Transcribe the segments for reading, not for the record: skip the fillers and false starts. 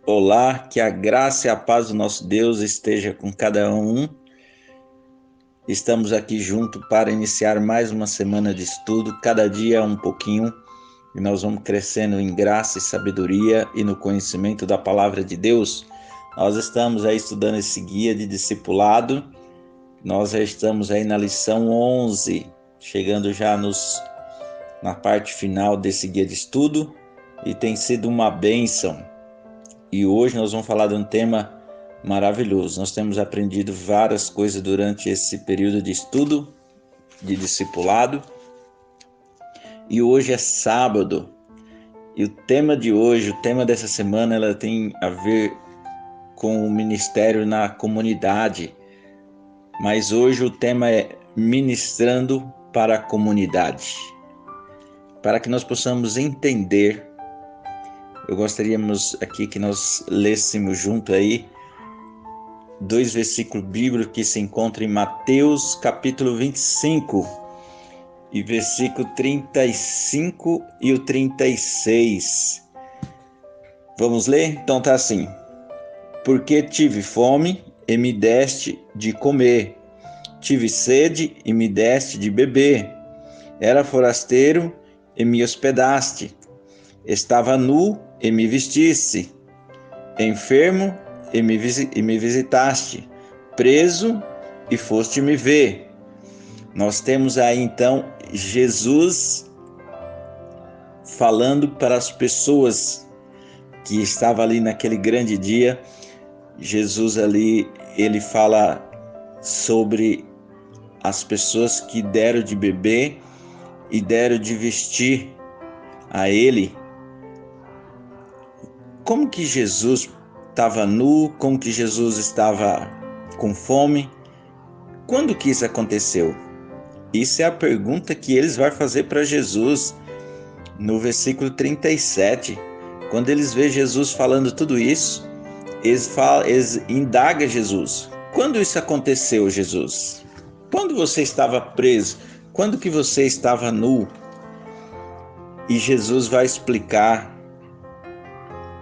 Olá, que a graça e a paz do nosso Deus esteja com cada um. Estamos aqui juntos para iniciar mais uma semana de estudo, cada dia um pouquinho, e nós vamos crescendo em graça e sabedoria e no conhecimento da palavra de Deus. Nós estamos aí estudando esse guia de discipulado, nós já estamos aí na lição 11, chegando já na parte final desse guia de estudo, e tem sido uma bênção. E hoje nós vamos falar de um tema maravilhoso. Nós temos aprendido várias coisas durante esse período de estudo, de discipulado. E hoje é sábado. E o tema de hoje, o tema dessa semana, ela tem a ver com o ministério na comunidade. Mas hoje o tema é ministrando para a comunidade. Para que nós possamos entender, eu gostaríamos aqui que nós lêssemos junto aí dois versículos bíblicos que se encontram em Mateus capítulo 25 e versículo 35 e o 36. Vamos ler? Então tá assim: porque tive fome e me deste de comer, tive sede e me deste de beber, era forasteiro e me hospedaste, estava nu e me vestiste, enfermo e me visitaste, preso e foste me ver. Nós temos aí então Jesus falando para as pessoas que estavam ali naquele grande dia. Jesus ali, ele fala sobre as pessoas que deram de beber e deram de vestir a ele. Como que Jesus estava nu, como que Jesus estava com fome? Quando que isso aconteceu? Isso é a pergunta que eles vão fazer para Jesus no versículo 37. Quando eles veem Jesus falando tudo isso, eles indagam Jesus. Quando isso aconteceu, Jesus? Quando você estava preso? Quando que você estava nu? E Jesus vai explicar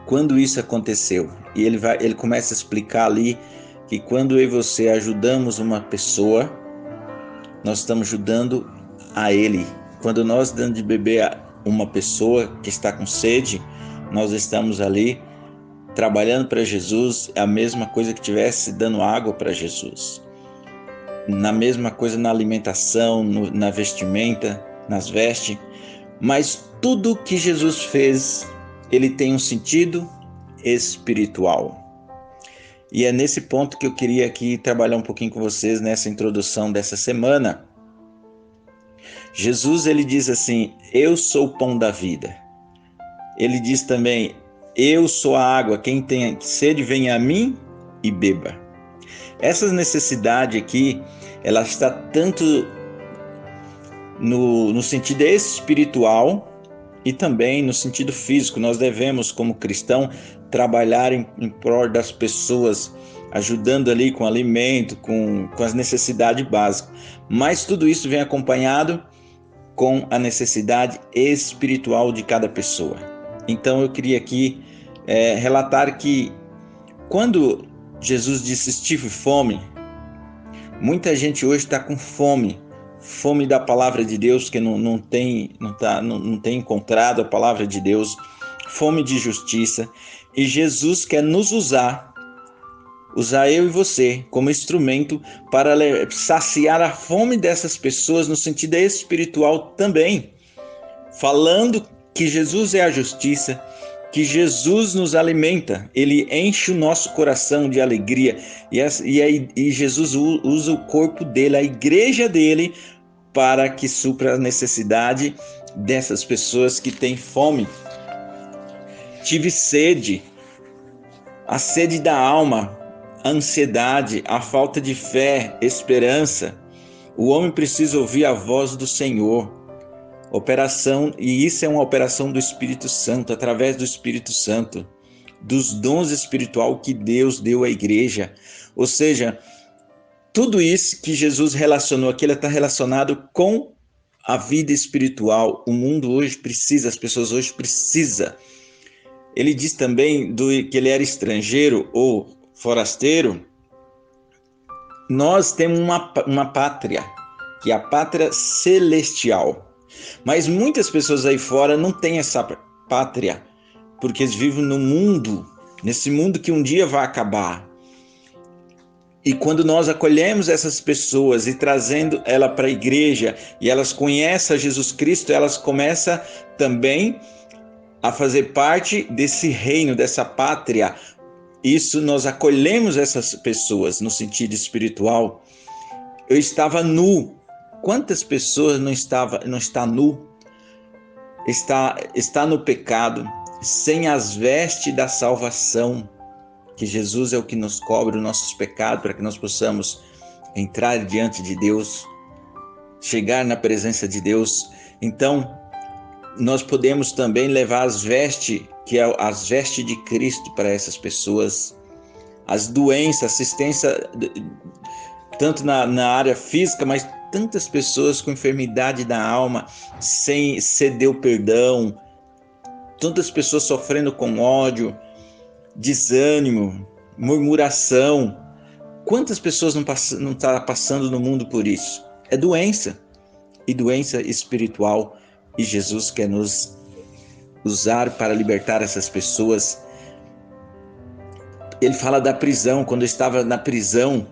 quando isso aconteceu. E ele começa a explicar ali que quando eu e você ajudamos uma pessoa, nós estamos ajudando a ele. Quando nós damos de beber a uma pessoa que está com sede, nós estamos ali trabalhando para Jesus. É a mesma coisa que estivesse dando água para Jesus. Na mesma coisa na alimentação, na vestimenta, nas vestes. Mas tudo que Jesus fez, ele tem um sentido espiritual. E é nesse ponto que eu queria aqui trabalhar um pouquinho com vocês nessa introdução dessa semana. Jesus, ele diz assim: eu sou o pão da vida. Ele diz também: eu sou a água, quem tem sede venha a mim e beba. Essa necessidade aqui, ela está tanto no sentido espiritual e também no sentido físico. Nós devemos, como cristão, trabalhar em prol das pessoas, ajudando ali com alimento, com as necessidades básicas. Mas tudo isso vem acompanhado com a necessidade espiritual de cada pessoa. Então eu queria aqui relatar que quando Jesus disse tive fome, muita gente hoje está com fome da palavra de Deus, que não tem encontrado a palavra de Deus, fome de justiça, e Jesus quer nos usar eu e você como instrumento para saciar a fome dessas pessoas no sentido espiritual também, falando que Jesus é a justiça, que Jesus nos alimenta, ele enche o nosso coração de alegria, e Jesus usa o corpo dele, a igreja dele, para que supra a necessidade dessas pessoas que têm fome. Tive sede, a sede da alma, a ansiedade, a falta de fé, esperança. O homem precisa ouvir a voz do Senhor. E isso é uma operação do Espírito Santo, através do Espírito Santo, dos dons espirituais que Deus deu à igreja. Ou seja, tudo isso que Jesus relacionou aqui, ele está relacionado com a vida espiritual. O mundo hoje precisa, as pessoas hoje precisam ele diz também que ele era estrangeiro ou forasteiro. Nós temos uma pátria, que é a pátria celestial. Mas muitas pessoas aí fora não têm essa pátria, porque eles vivem no mundo, nesse mundo que um dia vai acabar. E quando nós acolhemos essas pessoas e trazendo ela para a igreja, e elas conhecem a Jesus Cristo, elas começam também a fazer parte desse reino, dessa pátria. Isso, nós acolhemos essas pessoas no sentido espiritual. Eu estava nu. Quantas pessoas não está nu? Está no pecado, sem as vestes da salvação, que Jesus é o que nos cobre os nossos pecados, para que nós possamos entrar diante de Deus, chegar na presença de Deus. Então, nós podemos também levar as vestes, que é as vestes de Cristo para essas pessoas. As doenças, assistência, tanto na área física, mas tantas pessoas com enfermidade da alma, sem ceder o perdão, tantas pessoas sofrendo com ódio, desânimo, murmuração. Quantas pessoas não estão passando no mundo por isso? É doença, e doença espiritual, e Jesus quer nos usar para libertar essas pessoas. Ele fala da prisão, quando eu estava na prisão.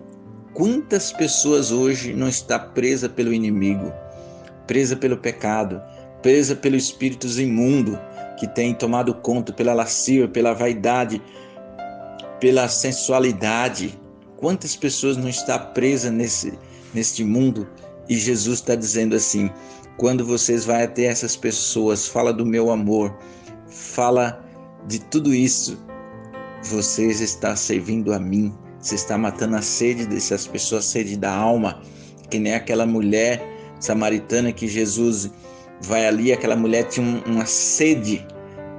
Quantas pessoas hoje não estão presas pelo inimigo, presa pelo pecado, presa pelos espíritos imundos que têm tomado conta, pela lascívia, pela vaidade, pela sensualidade. Quantas pessoas não estão presas neste mundo? E Jesus está dizendo assim: quando vocês vão até essas pessoas, fala do meu amor, fala de tudo isso, vocês estão servindo a mim. Você está matando a sede dessas pessoas, a sede da alma, que nem aquela mulher samaritana que Jesus vai ali. Aquela mulher tinha uma sede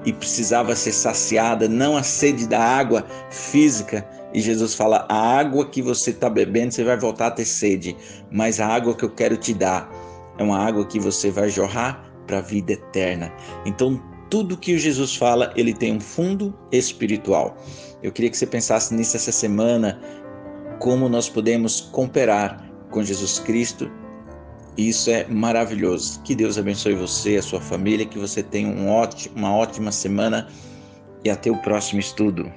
e precisava ser saciada, não a sede da água física. E Jesus fala: a água que você está bebendo, você vai voltar a ter sede, mas a água que eu quero te dar é uma água que você vai jorrar para a vida eterna. Então, tudo que o Jesus fala, ele tem um fundo espiritual. Eu queria que você pensasse nisso essa semana, como nós podemos cooperar com Jesus Cristo. Isso é maravilhoso. Que Deus abençoe você, a sua família, que você tenha uma ótima semana e até o próximo estudo.